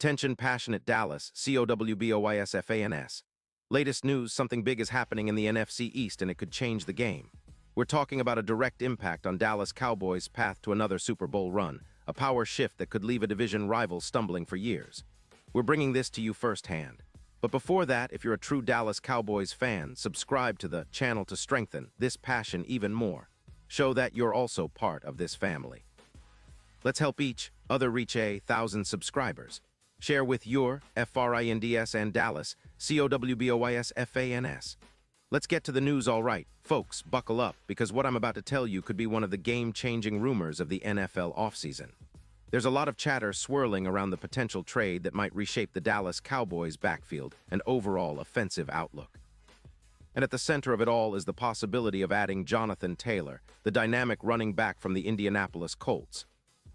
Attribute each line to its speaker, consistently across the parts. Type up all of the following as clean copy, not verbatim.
Speaker 1: Attention passionate Dallas, Cowboys. Latest news, something big is happening in the NFC East and it could change the game. We're talking about a direct impact on Dallas Cowboys' path to another Super Bowl run, a power shift that could leave a division rival stumbling for years. We're bringing this to you firsthand. But before that, if you're a true Dallas Cowboys fan, subscribe to the channel to strengthen this passion even more. Show that you're also part of this family. Let's help each other reach 1,000 subscribers. Share with your friends and Dallas, Cowboys. Let's get to the news, all right. Folks, buckle up, because what I'm about to tell you could be one of the game-changing rumors of the NFL offseason. There's a lot of chatter swirling around the potential trade that might reshape the Dallas Cowboys' backfield and overall offensive outlook. And at the center of it all is the possibility of adding Jonathan Taylor, the dynamic running back from the Indianapolis Colts.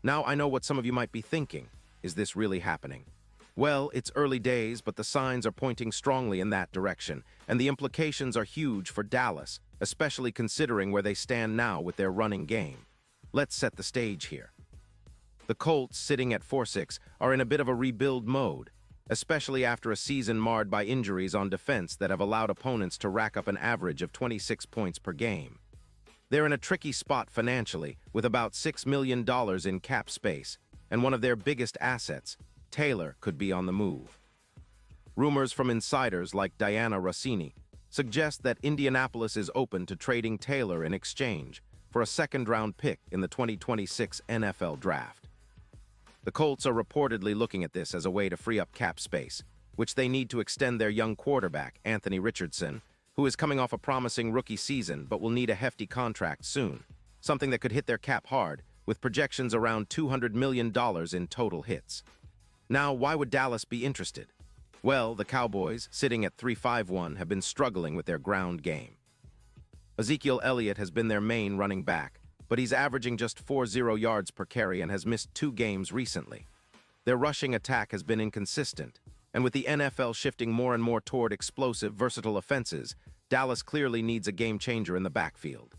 Speaker 1: Now, I know what some of you might be thinking. Is this really happening? Well, it's early days, but the signs are pointing strongly in that direction, and the implications are huge for Dallas, especially considering where they stand now with their running game. Let's set the stage here. The Colts, sitting at 4-6, are in a bit of a rebuild mode, especially after a season marred by injuries on defense that have allowed opponents to rack up an average of 26 points per game. They're in a tricky spot financially, with about $6 million in cap space, and one of their biggest assets, Taylor, could be on the move. Rumors from insiders like Diana Rossini suggest that Indianapolis is open to trading Taylor in exchange for a second-round pick in the 2026 NFL Draft. The Colts are reportedly looking at this as a way to free up cap space, which they need to extend their young quarterback, Anthony Richardson, who is coming off a promising rookie season but will need a hefty contract soon, something that could hit their cap hard, with projections around $200 million in total hits. Now, why would Dallas be interested? Well, the Cowboys, sitting at 3-5-1, have been struggling with their ground game. Ezekiel Elliott has been their main running back, but he's averaging just 40 yards per carry and has missed 2 games recently. Their rushing attack has been inconsistent, and with the NFL shifting more and more toward explosive, versatile offenses, Dallas clearly needs a game-changer in the backfield.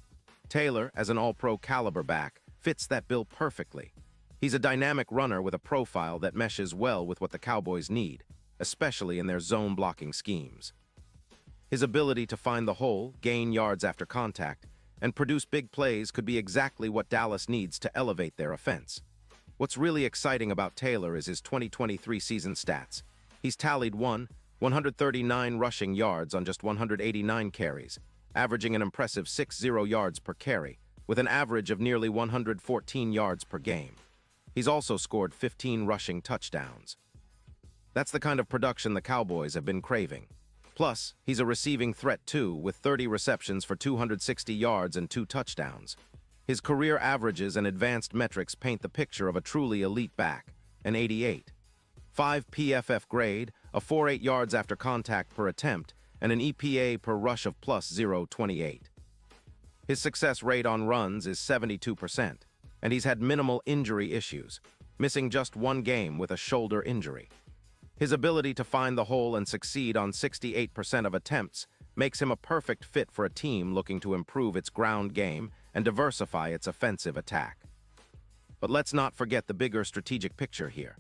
Speaker 1: Taylor, as an all-pro caliber back, fits that bill perfectly. He's a dynamic runner with a profile that meshes well with what the Cowboys need, especially in their zone-blocking schemes. His ability to find the hole, gain yards after contact, and produce big plays could be exactly what Dallas needs to elevate their offense. What's really exciting about Taylor is his 2023 season stats. He's tallied 139 rushing yards on just 189 carries, averaging an impressive 60 yards per carry, with an average of nearly 114 yards per game. He's also scored 15 rushing touchdowns. That's the kind of production the Cowboys have been craving. Plus, he's a receiving threat too, with 30 receptions for 260 yards and 2 touchdowns. His career averages and advanced metrics paint the picture of a truly elite back, an 88. 5 PFF grade, a 4.8 yards after contact per attempt, and an EPA per rush of plus 0.28. His success rate on runs is 72%, and he's had minimal injury issues, missing just 1 game with a shoulder injury. His ability to find the hole and succeed on 68% of attempts makes him a perfect fit for a team looking to improve its ground game and diversify its offensive attack. But let's not forget the bigger strategic picture here.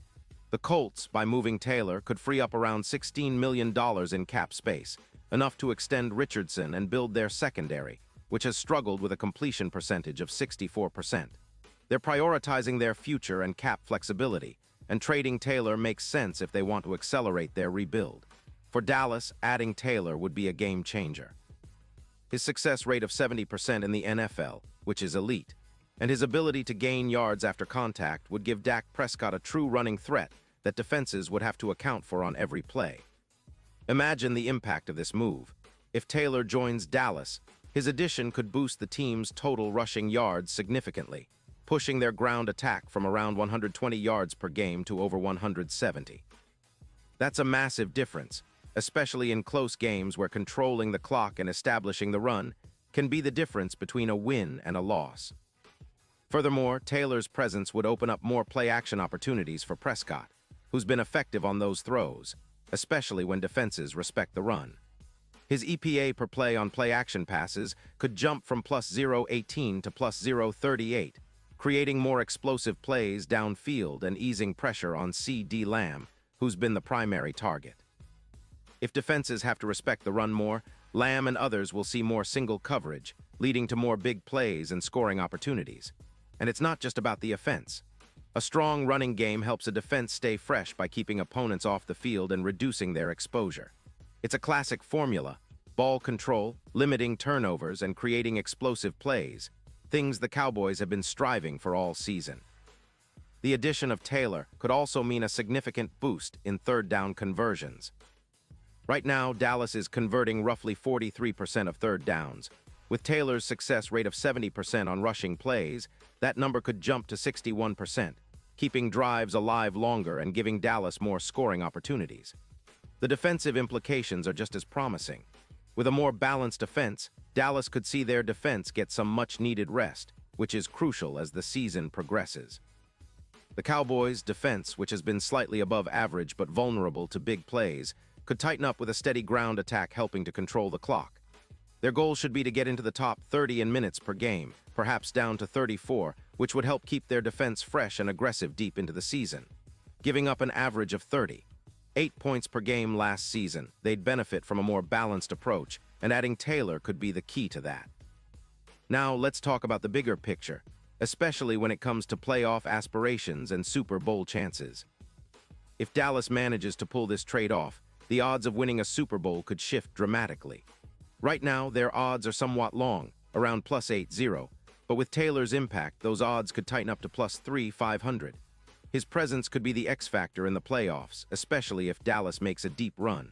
Speaker 1: The Colts, by moving Taylor, could free up around $16 million in cap space, enough to extend Richardson and build their secondary, which has struggled with a completion percentage of 64%. They're prioritizing their future and cap flexibility, and trading Taylor makes sense if they want to accelerate their rebuild. For Dallas, adding Taylor would be a game changer. His success rate of 70% in the NFL, which is elite, and his ability to gain yards after contact would give Dak Prescott a true running threat that defenses would have to account for on every play. Imagine the impact of this move. If Taylor joins Dallas, his addition could boost the team's total rushing yards significantly, pushing their ground attack from around 120 yards per game to over 170. That's a massive difference, especially in close games where controlling the clock and establishing the run can be the difference between a win and a loss. Furthermore, Taylor's presence would open up more play-action opportunities for Prescott, who's been effective on those throws, especially when defenses respect the run. His EPA per play on play-action passes could jump from plus 0.18 to plus 0.38, creating more explosive plays downfield and easing pressure on C.D. Lamb, who's been the primary target. If defenses have to respect the run more, Lamb and others will see more single coverage, leading to more big plays and scoring opportunities. And it's not just about the offense. A strong running game helps a defense stay fresh by keeping opponents off the field and reducing their exposure. It's a classic formula: ball control, limiting turnovers, and creating explosive plays, things the Cowboys have been striving for all season. The addition of Taylor could also mean a significant boost in third down conversions. Right now, Dallas is converting roughly 43% of third downs. With Taylor's success rate of 70% on rushing plays, that number could jump to 61%, keeping drives alive longer and giving Dallas more scoring opportunities. The defensive implications are just as promising. With a more balanced offense, Dallas could see their defense get some much-needed rest, which is crucial as the season progresses. The Cowboys' defense, which has been slightly above average but vulnerable to big plays, could tighten up with a steady ground attack helping to control the clock. Their goal should be to get into the top 30 in minutes per game, perhaps down to 34, which would help keep their defense fresh and aggressive deep into the season. Giving up an average of 8 points per game last season, they'd benefit from a more balanced approach, and adding Taylor could be the key to that. Now, let's talk about the bigger picture, especially when it comes to playoff aspirations and Super Bowl chances. If Dallas manages to pull this trade off, the odds of winning a Super Bowl could shift dramatically. Right now, their odds are somewhat long, around +8-0, but with Taylor's impact, those odds could tighten up to +3-500. His presence could be the X factor in the playoffs, especially if Dallas makes a deep run.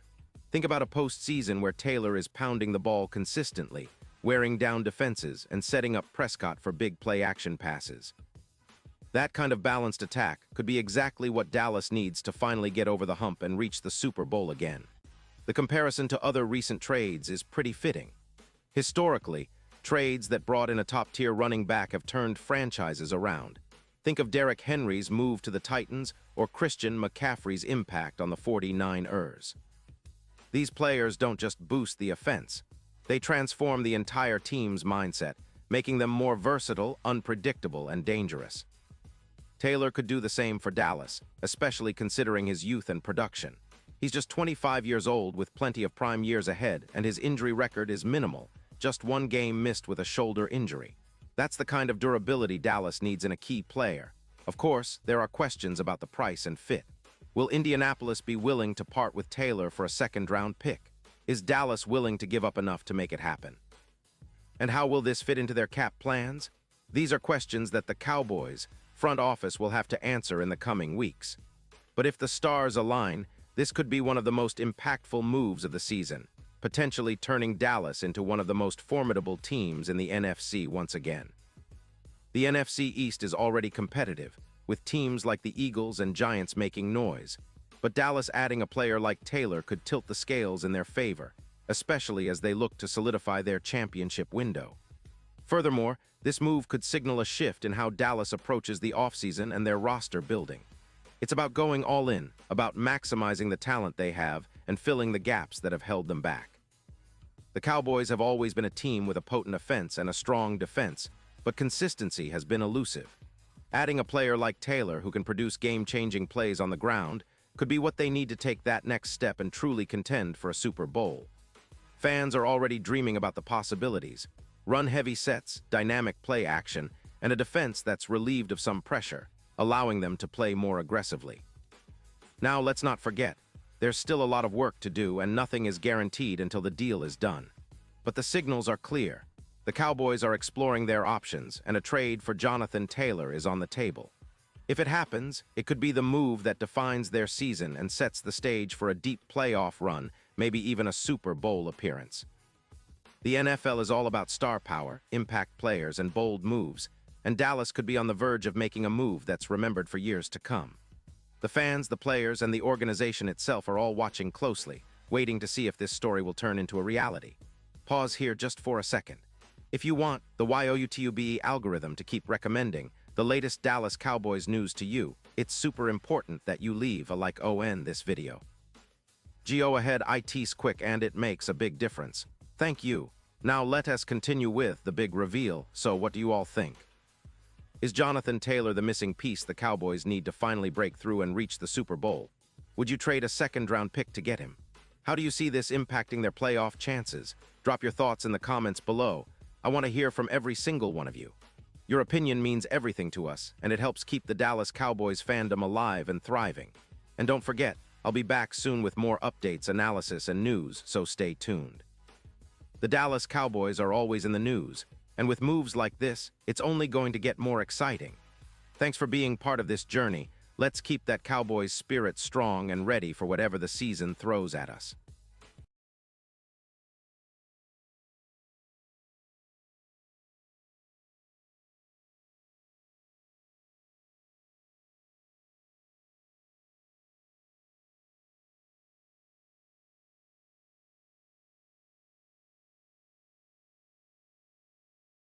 Speaker 1: Think about a postseason where Taylor is pounding the ball consistently, wearing down defenses, and setting up Prescott for big play-action passes. That kind of balanced attack could be exactly what Dallas needs to finally get over the hump and reach the Super Bowl again. The comparison to other recent trades is pretty fitting. Historically, trades that brought in a top-tier running back have turned franchises around. Think of Derrick Henry's move to the Titans or Christian McCaffrey's impact on the 49ers. These players don't just boost the offense. They transform the entire team's mindset, making them more versatile, unpredictable, and dangerous. Taylor could do the same for Dallas, especially considering his youth and production. He's just 25 years old with plenty of prime years ahead, and his injury record is minimal, just one game missed with a shoulder injury. That's the kind of durability Dallas needs in a key player. Of course, there are questions about the price and fit. Will Indianapolis be willing to part with Taylor for a second-round pick? Is Dallas willing to give up enough to make it happen? And how will this fit into their cap plans? These are questions that the Cowboys' front office will have to answer in the coming weeks. But if the stars align, this could be one of the most impactful moves of the season, potentially turning Dallas into one of the most formidable teams in the NFC once again. The NFC East is already competitive, with teams like the Eagles and Giants making noise, but Dallas adding a player like Taylor could tilt the scales in their favor, especially as they look to solidify their championship window. Furthermore, this move could signal a shift in how Dallas approaches the offseason and their roster building. It's about going all in, about maximizing the talent they have and filling the gaps that have held them back. The Cowboys have always been a team with a potent offense and a strong defense, but consistency has been elusive. Adding a player like Taylor who can produce game-changing plays on the ground could be what they need to take that next step and truly contend for a Super Bowl. Fans are already dreaming about the possibilities: run-heavy sets, dynamic play action, and a defense that's relieved of some pressure, allowing them to play more aggressively. Now, let's not forget, there's still a lot of work to do and nothing is guaranteed until the deal is done. But the signals are clear. The Cowboys are exploring their options, and a trade for Jonathan Taylor is on the table. If it happens, it could be the move that defines their season and sets the stage for a deep playoff run, maybe even a Super Bowl appearance. The NFL is all about star power, impact players, and bold moves, and Dallas could be on the verge of making a move that's remembered for years to come. The fans, the players, and the organization itself are all watching closely, waiting to see if this story will turn into a reality. Pause here just for a second. If you want the YouTube algorithm to keep recommending the latest Dallas Cowboys news to you, it's super important that you leave a like on this video. Go ahead, it's quick and it makes a big difference. Thank you. Now let us continue with the big reveal. So what do you all think? Is Jonathan Taylor the missing piece the Cowboys need to finally break through and reach the Super Bowl? Would you trade a second-round pick to get him? How do you see this impacting their playoff chances? Drop your thoughts in the comments below. I want to hear from every single one of you. Your opinion means everything to us, and it helps keep the Dallas Cowboys fandom alive and thriving. And don't forget, I'll be back soon with more updates, analysis, and news, so stay tuned. The Dallas Cowboys are always in the news, and with moves like this, it's only going to get more exciting. Thanks for being part of this journey. Let's keep that Cowboys spirit strong and ready for whatever the season throws at us.